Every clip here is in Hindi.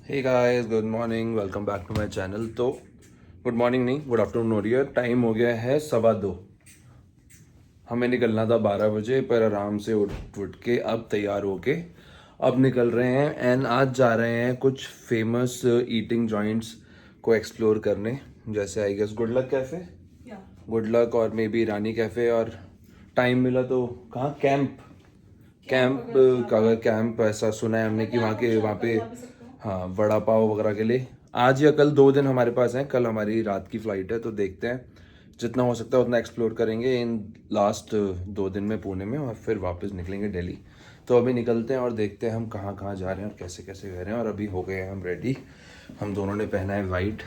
Hey guys, good morning, welcome back to my channel. तो गुड मॉर्निंग नहीं, गुड आफ्टरनून हो रही है। टाइम हो गया है 2:15। हमें निकलना था 12 बजे, पर आराम से उठ के अब तैयार होके अब निकल रहे हैं। एंड आज जा रहे हैं कुछ फेमस ईटिंग जॉइंट्स को एक्सप्लोर करने, जैसे I guess good luck cafe, good luck और मे बी रानी कैफ़े। और टाइम मिला तो कहाँ कैंप ऐसा सुना है हमने कि वहाँ पे हाँ वड़ा पाव वगैरह के लिए आज या कल 2 दिन हमारे पास हैं। कल हमारी रात की फ़्लाइट है, तो देखते हैं जितना हो सकता है उतना एक्सप्लोर करेंगे इन लास्ट 2 दिन में पुणे में, और फिर वापस निकलेंगे दिल्ली। तो अभी निकलते हैं और देखते हैं हम कहाँ कहाँ जा रहे हैं और कैसे कैसे गए रहे हैं। और अभी हो गए हैं हम रेडी। हम दोनों ने पहना है वाइट,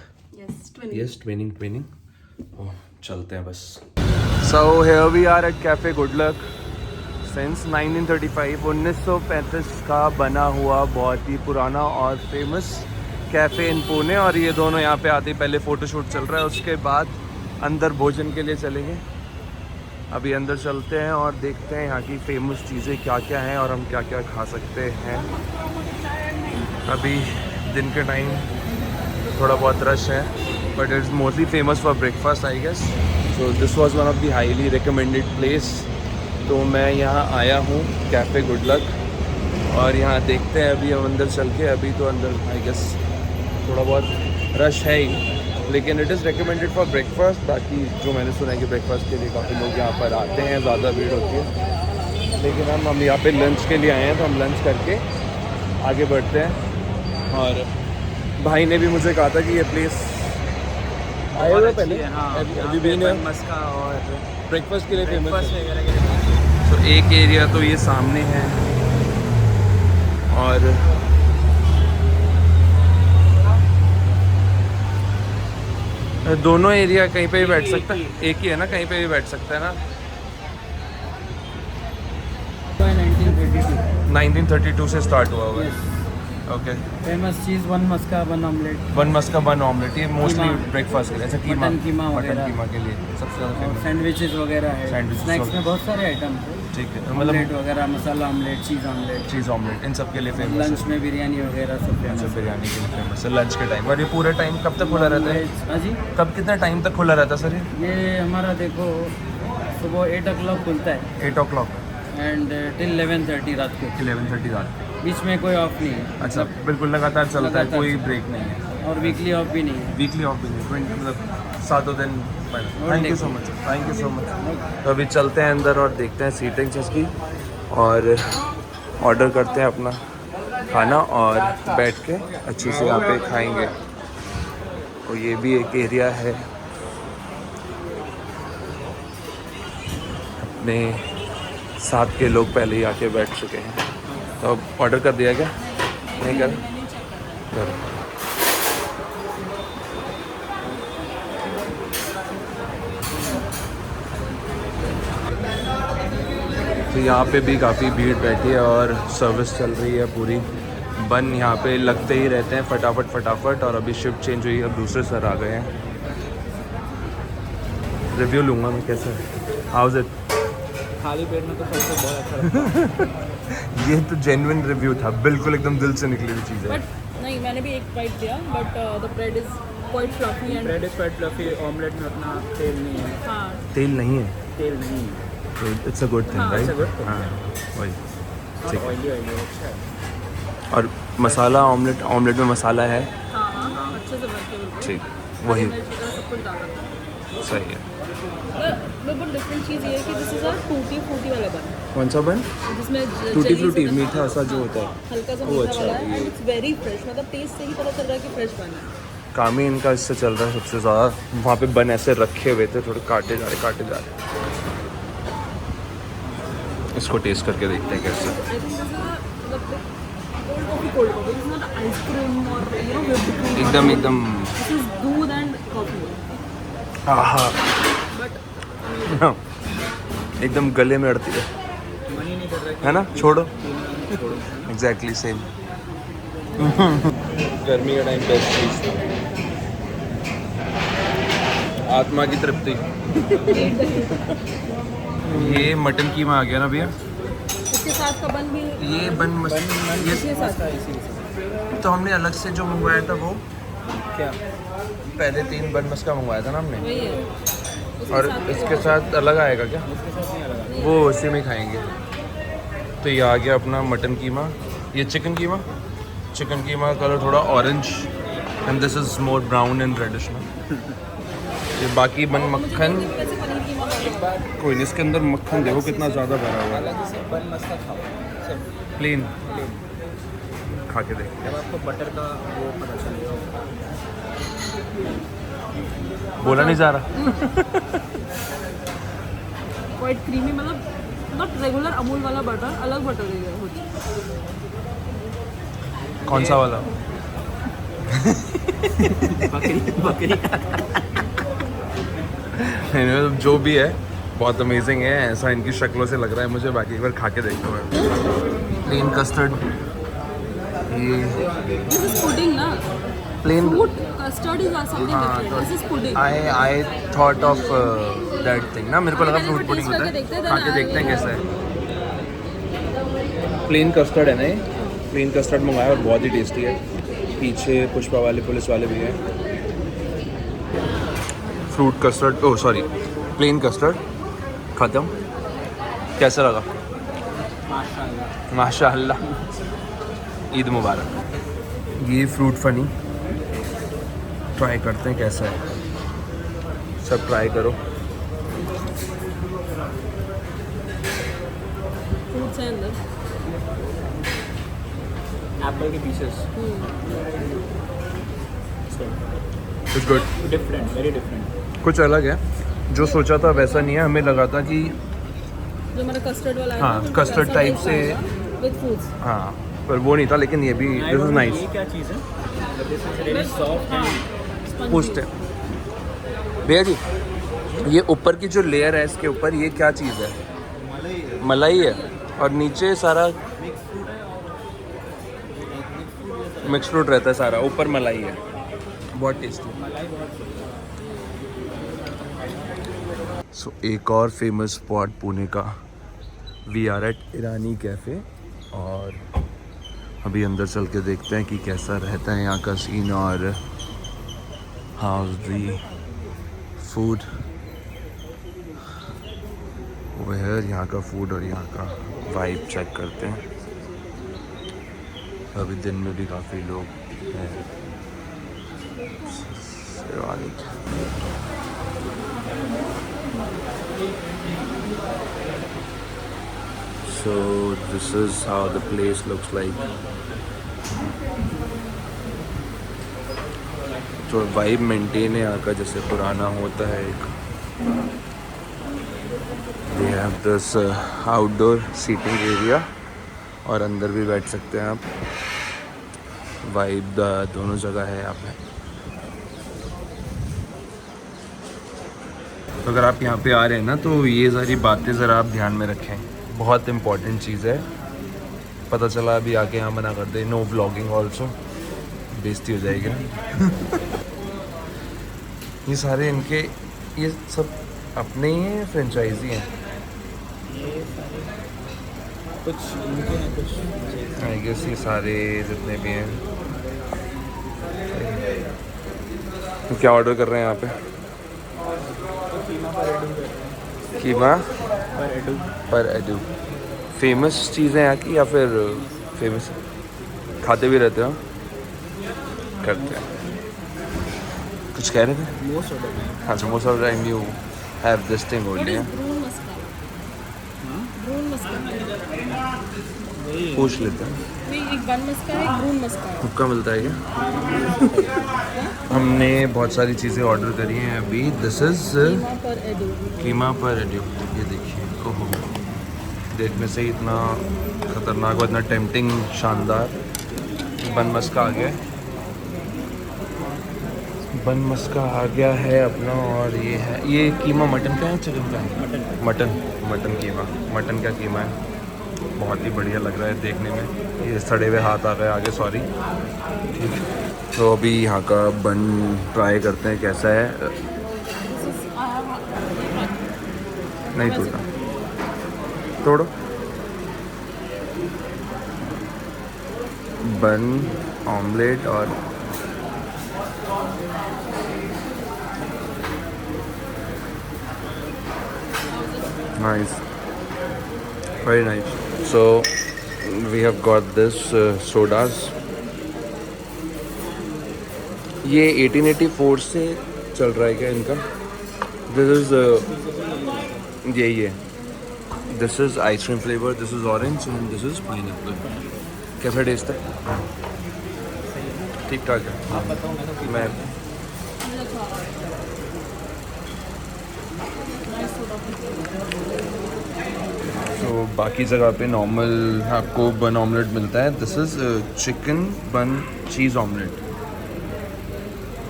यस ट्विनिंग। चलते हैं बस। So here we are at cafe good luck. Since 1935 का बना हुआ बहुत ही पुराना और फेमस कैफ़े इन पुणे। और ये दोनों यहाँ पे आते ही पहले फ़ोटोशूट चल रहा है, उसके बाद अंदर भोजन के लिए चलेंगे। अभी अंदर चलते हैं और देखते हैं यहाँ की फेमस चीज़ें क्या क्या हैं और हम क्या क्या खा सकते हैं। अभी दिन के टाइम थोड़ा बहुत रश है, but it's mostly famous for breakfast I guess. So this was one of the highly recommended place. तो मैं यहाँ आया हूँ कैफ़े गुड लक, और यहाँ देखते हैं अभी हम अंदर चल के। अभी तो अंदर आई गेस थोड़ा बहुत रश है ही, लेकिन it is recommended for breakfast. बाकी जो मैंने सुना है कि ब्रेकफास्ट के लिए काफ़ी लोग यहाँ पर आते हैं, ज़्यादा भीड़ होती है। लेकिन हम यहाँ पे लंच के लिए आए हैं, तो हम लंच करके आगे बढ़ते हैं। और भाई ने भी मुझे कहा था कि ये प्लेस आए हुए पहले, अभी भी नहीं मस्का और ब्रेकफास्ट के लिए फेमस है। वगैरह के लिए। तो एक एरिया तो ये सामने है, और दोनों एरिया कहीं पे भी बैठ सकता है, एक ही है ना, कहीं पे भी बैठ सकता है ना। 1932 से स्टार्ट हुआ हुआ है। ओके, फेमस चीज़ वन मस्का वन ऑमलेट। वन मस्का वन ऑमलेट, ये मोस्टली ब्रेकफास्ट के लिए, ऐसा मटन कीमा मटन वगैरह। कीमा के लिए सबसे ज़्यादा और फेमस। सैंडविचेस वगैरह है। Sandwiches स्नैक्स वगैरह। में बहुत सारे आइटम है। ठीक है, ऑमलेट मतलब वगैरह, मसाला ऑमलेट, चीज़ ऑमलेट, इन सब के लिए फेमस लंच है। में बिरयानी वगैरह सब फेमस अच्छा, है। बिरयानी के लिए फेमस है लंच के टाइम। और ये पूरे टाइम कब तक खुला रहता है? हाँ जी, कब कितना टाइम तक खुला रहता है सर ये हमारा देखो सुबह 8 o'clock खुलता है ये 8 o'clock, एंड टिल 11:30 रात को। 11:30 रात। बीच में कोई ऑफ नहीं है। अच्छा, बिल्कुल लगातार चलता है, लगातार कोई ब्रेक नहीं है। और वीकली ऑफ भी नहीं है। वीकली ऑफ भी नहीं, मतलब 7 दिन। Thank you so much, thank you so much. तो अभी चलते हैं अंदर और देखते हैं सीटिंग्स इसकी, और ऑर्डर करते हैं अपना खाना और बैठ के अच्छे से यहाँ पे खाएंगे। और ये भी एक एरिया है, अपने साथ के लोग पहले ही आके बैठ चुके हैं। तो अब ऑर्डर कर दिया क्या? नहीं कर? तो यहाँ पे भी काफ़ी भीड़ बैठी है और सर्विस चल रही है पूरी। बन यहाँ पे लगते ही रहते हैं फटाफट। और अभी शिफ्ट चेंज हुई, अब दूसरे सर आ गए हैं। रिव्यू लूँगा मैं, कैसा है, हाउस इट? खाली पेट में तो सबसे बहुत अच्छा लगता है। ये तो जेन्युइन रिव्यू था, बिल्कुल एकदम दिल से निकली हुई चीज़ है। बट नहीं, मैंने भी एक बाइट दिया, but the bread is quite fluffy and bread is quite fluffy. Omelette में उतना तेल नहीं है। हाँ, तेल नहीं है, तेल नहीं है। तो इट्स अ गुड थिंग, हाँ, right? it's a good thing. हाँ, वही ठीक है। ऑयली अच्छा है। और मसाला ऑमलेट में मसाला है, हाँ, अच्छे से बनते हैं। ठीक, वही सब कुछ डाला था। सही है। बिल्कुल डिफरेंट चीज़ ये है कि this is a tutti frutti वाला बन, कौन सा बन? जिसमें टूटी jelly फ्रूटी से मीठा सा जो हाँ, होता है, हल्का सा वो मीठा अच्छा वाला है है, ये। And it's very fresh. मतलब टेस्ट से ही पता चल रहा है कि फ्रेश बना है। काम ही इनका इससे चल रहा है सबसे ज़्यादा। वहाँ पे बन ऐसे रखे हुए थे, थोड़े काटे जा रहे। इसको टेस्ट करके देखते हैं कैसे। I think this is cold coffee is not ice cream और व्हिप्ड क्रीम। एकदम दिस इज दूध एंड कॉफी, हाँ बट एकदम गले में अड़ती है, मन ही नहीं कर रहा है ना? छोड़ो, छोड़ो। Exactly same. गर्मी का टाइम बेस्ट चीज़ था, आत्मा की तृप्ति। ये मटन कीमा आ गया ना भैया? इसके साथ का बन भी ये बन इसके साथ तो हमने अलग से जो मंगवाया था वो क्या? पहले 3 बन मस्का मंगवाया था ना हमने, वही है उसके और साथ इसके साथ अलग आएगा क्या? उसके साथ नहीं अलग। वो उसी में खाएंगे। तो ये आ गया अपना मटन कीमा, ये chicken keema. Chicken keema colour थोड़ा orange and this is more brown and reddish ना। ये बाकी बन मक्खन, वैसे पनीर कीमा वाला। कोई नहीं, इसके अंदर मक्खन देखो कितना ज़्यादा भरा हुआ है। अलग से बन मस्का खाओ सिर्फ प्लेन प्लेन, खा के देख, जब आपको बटर का वो पता चलेगा। बोला नहीं जा रहा। क्वाइट क्रीमी, मतलब नॉट रेगुलर अमूल वाला बटर, अलग बटर है कुछ। कौन सा वाला? बकरी बकरी मतलब जो भी है बहुत अमेजिंग है, ऐसा इनकी शक्लों से लग रहा है मुझे। बाकी एक बार खा के देखता हूँ मैं। प्लेन कस्टर्ड, ये दिस इज पुडिंग ना, plain. Fruit custard is something different, this is pudding. I thought of that thing ना, मेरे को लगा फ्रूट पुडिंग होता है। खा के देखते हैं कैसा है। प्लेन कस्टर्ड है ना, ये प्लेन कस्टर्ड मंगाया और बहुत ही टेस्टी है। पीछे पुष्पा वाले पुलिस वाले भी हैं। Fruit custard, oh sorry plain custard खाता हूँ, कैसा लगा? माशाल्लाह। माशाअल्लाह, ईद मुबारक। ये फ्रूट फनी ट्राई करते हैं कैसा है, सब ट्राई करो। फ्रूट्स है अंदर। एप्पल के पीसेस कुछ गुड, डिफरेंट, वेरी डिफरेंट। कुछ अलग है। जो सोचा था वैसा नहीं है। हमें लगा था कि जो हमारा कस्टर्ड वाला है हाँ, ना, custard type से। With fruits. हाँ, पर वो नहीं था। लेकिन ये भी दिस इज नाइस। ये क्या चीज़ है? This is very soft and पूछते हैं भैया जी, ये ऊपर की जो लेयर है इसके ऊपर, ये क्या चीज़ है? मलाई है, और नीचे सारा मिक्स फ्रूट रहता है सारा, ऊपर मलाई है। बहुत टेस्टी। सो एक और फेमस स्पॉट पुणे का, we are at Irani cafe, और अभी अंदर चल के देखते हैं कि कैसा रहता है यहाँ का सीन और हाउस दी फूड वेयर, यहाँ का फूड और यहाँ का वाइब चेक करते हैं। अभी दिन में भी काफ़ी लोग हैं। ईरानी So this is how the place looks like. तो वाइब मेंटेन है यहाँ का, जैसे पुराना होता है एक। They have this outdoor seating area, और अंदर भी बैठ सकते हैं आप। वाइब दोनों जगह है यहाँ पे। तो अगर आप यहाँ पे आ रहे हैं ना, तो ये सारी बातें ज़रा आप ध्यान में रखें, बहुत इम्पॉर्टेंट चीज़ है। पता चला अभी आके यहाँ मना कर दे, नो व्लॉगिंग ऑल्सो, बेइज्जती हो जाएगी ना। ये सारे इनके, ये सब अपने ही हैं, फ्रेंचाइजी हैं ये सारे कुछ इनके हैं, कुछ आई गेस। ये सारे जितने भी हैं। तो क्या ऑर्डर कर रहे हैं यहाँ पे? कीमा पर एडू, कीमा पर एडू। पर एडू। फेमस चीज़ है यहाँ की, या फिर फेमस खाते भी रहते हो? करते हैं। कुछ कह रहे थे? मोस्ट ऑफ द टाइम हाँ, so most of the time you have this thing what only, is है? ब्रून मस्का? ब्रून मस्का वही पूछ लेते हैं। नहीं, एक बन मस्का है, एक ब्रून मस्का है। हुक्का मिलता है क्या? हमने बहुत सारी चीज़ें ऑर्डर करी हैं अभी। दिस इज़ कीमा पर एडू। कीमा पर एडू। ये देखिए, ओहो, देखने से ही इतना खतरनाक और इतना टेम्पटिंग, शानदार। बन मस्का आ गया है, बन मस्का आ गया है अपना। और ये है, ये कीमा मटन का है, चिकन का है? मटन कीमा। मटन का कीमा है, बहुत ही बढ़िया लग रहा है देखने में। ये सड़े हुए हाथ आ गए आगे, सॉरी। ठीक है, तो अभी यहाँ का बन ट्राई करते हैं कैसा है। नहीं टूटा, तोड़ो। बन, ऑमलेट और nice, very nice. So we have got this sodas. ये 1884 से चल रहा है क्या इनका? This is यही है. This is ice cream flavor, this is orange and this is pineapple. कैसा टेस्ट है? ठीक ठाक है. आप बताओ, मैं तो मैं तो बाकी जगह पे नॉर्मल आपको बन ऑमलेट मिलता है. दिस इज़ चिकन बन चीज़ ऑमलेट.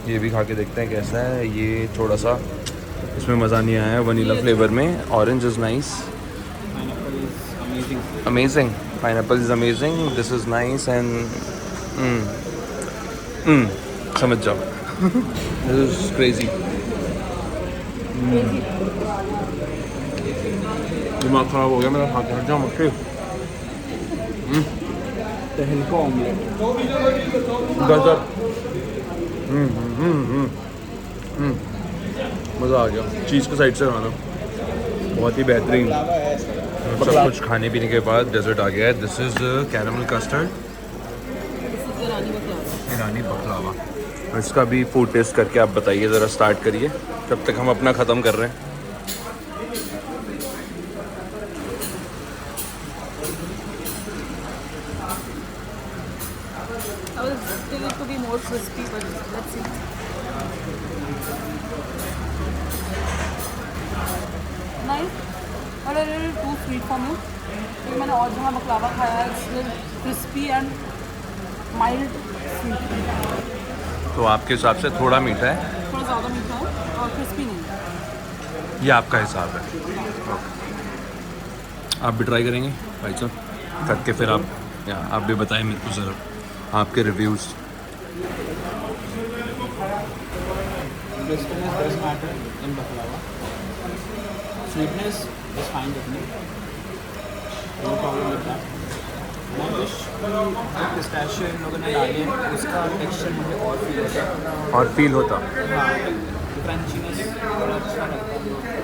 ये भी खा के देखते हैं कैसा है. ये थोड़ा सा इसमें मज़ा नहीं आया वनीला फ्लेवर में. Orange is nice, pineapple is amazing. Amazing. Pineapple is amazing. This is nice and समझ जाओ. This is crazy. दिमाग ख़राब हो गया मेरा खा के. हट जाओ मक्खी. तहलका ऑमलेट. गजब. मज़ा आ गया. चीज़ के साइड से खाना बहुत ही बेहतरीन. सब कुछ खाने पीने के बाद डेजर्ट आ गया है. दिस इज़ कैरमल कस्टर्ड, ईरानी बकलावा. इसका भी फूड टेस्ट करके आप बताइए ज़रा. स्टार्ट करिए जब तक हम अपना ख़त्म कर रहे हैं. I was expecting it to be more crispy, but let's see. Nice, but a little too sweet for me. क्योंकि मैंने और जहाँ बकलावा खाया है, it's little crispy and mild sweet. तो आपके हिसाब से थोड़ा मीठा है, थोड़ा ज़्यादा मीठा है और crispy नहीं है. ये आपका हिसाब है. आप भी ट्राई करेंगे भाई साहब करके, फिर आप भी बताएं मेरे को ज़रा आपके reviews. Crispiness does matter in baklava. Sweetness is fine with me. No problem with that. मैं विश जो पिस्ताशियो इन लोगों ने डाली है उसका टेक्सचर मुझे और फील होता है. और फील होता. हाँ, क्रंचीनेस थोड़ा अच्छा लगता है.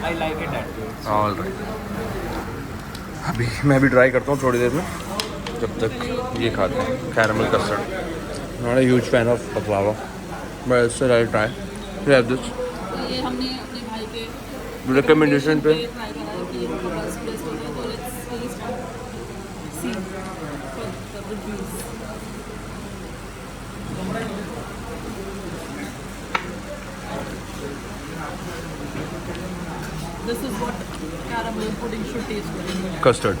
I like it that way. All right. अभी मैं भी ट्राई करता हूँ थोड़ी देर में. जब तक ये खाते हैं caramel custard. Not a huge fan of baklava but still I try. We have this ये हमने अपने भाई के रिकमेंडेशन पे. ट्राई करा है कि ये बस बेस्ट हो गया, तो let's see for the reviews. This is what caramel pudding should taste like. Custard.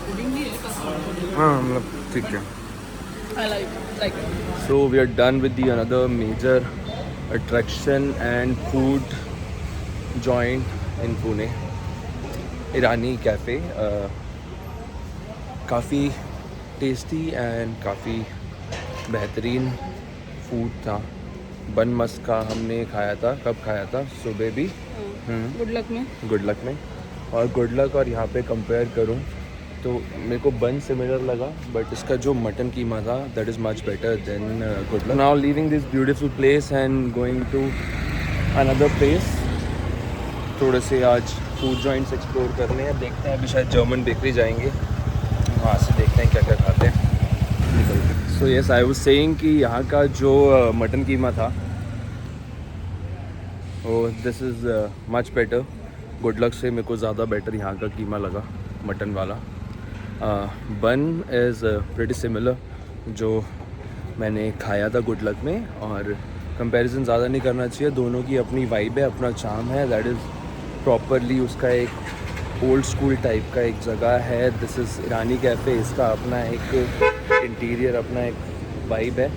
Pudding नहीं है, custard pudding. हाँ मतलब ठीक है. I like it. So we are done with the another major attraction and food joint in Pune, Irani Cafe. काफ़ी टेस्टी एंड काफ़ी बेहतरीन फूड था. बन मस्क का हमने खाया था. कब खाया था? सुबह भी Good luck में. गुड लक में. और गुड लक और यहाँ पे कंपेयर करूँ तो मेरे को बन सिमिलर लगा, बट इसका जो मटन कीमा था that is much better than good luck. Now leaving this beautiful place and going to another place. थोड़े से आज फूड जॉइंट्स एक्सप्लोर करने हैं. देखते हैं अभी शायद जर्मन बेकरी जाएंगे, वहाँ से देखते हैं क्या क्या खाते हैं. So yes, I was saying कि यहाँ का जो मटन कीमा था वो this is much better. Good luck से मेरे को ज़्यादा बेटर यहाँ का कीमा लगा, मटन वाला. बन इज़ प्रेटी सिमिलर जो मैंने खाया था गुड लक में, और कंपैरिजन ज़्यादा नहीं करना चाहिए. दोनों की अपनी वाइब है, अपना चार्म है. दैट इज़ प्रॉपरली उसका एक ओल्ड स्कूल टाइप का एक जगह है. This is Irani cafe. इसका अपना एक इंटीरियर, अपना एक वाइब है.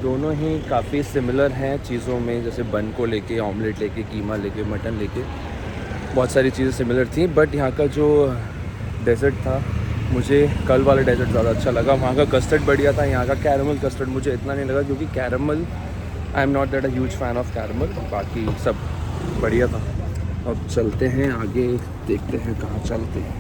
दोनों ही काफ़ी सिमिलर हैं चीज़ों में, जैसे बन को लेके, ऑमलेट लेके, कीमा लेके, मटन लेके, बहुत सारी चीज़ें सिमिलर थी. बट यहाँ का जो डेजर्ट था, मुझे कल वाला डेजर्ट ज़्यादा अच्छा लगा. वहाँ का कस्टर्ड बढ़िया था. यहाँ का कैरमल कस्टर्ड मुझे इतना नहीं लगा, क्योंकि caramel I am not that a huge fan of caramel. बाकी सब बढ़िया था. अब चलते हैं आगे, देखते हैं कहाँ चलते हैं.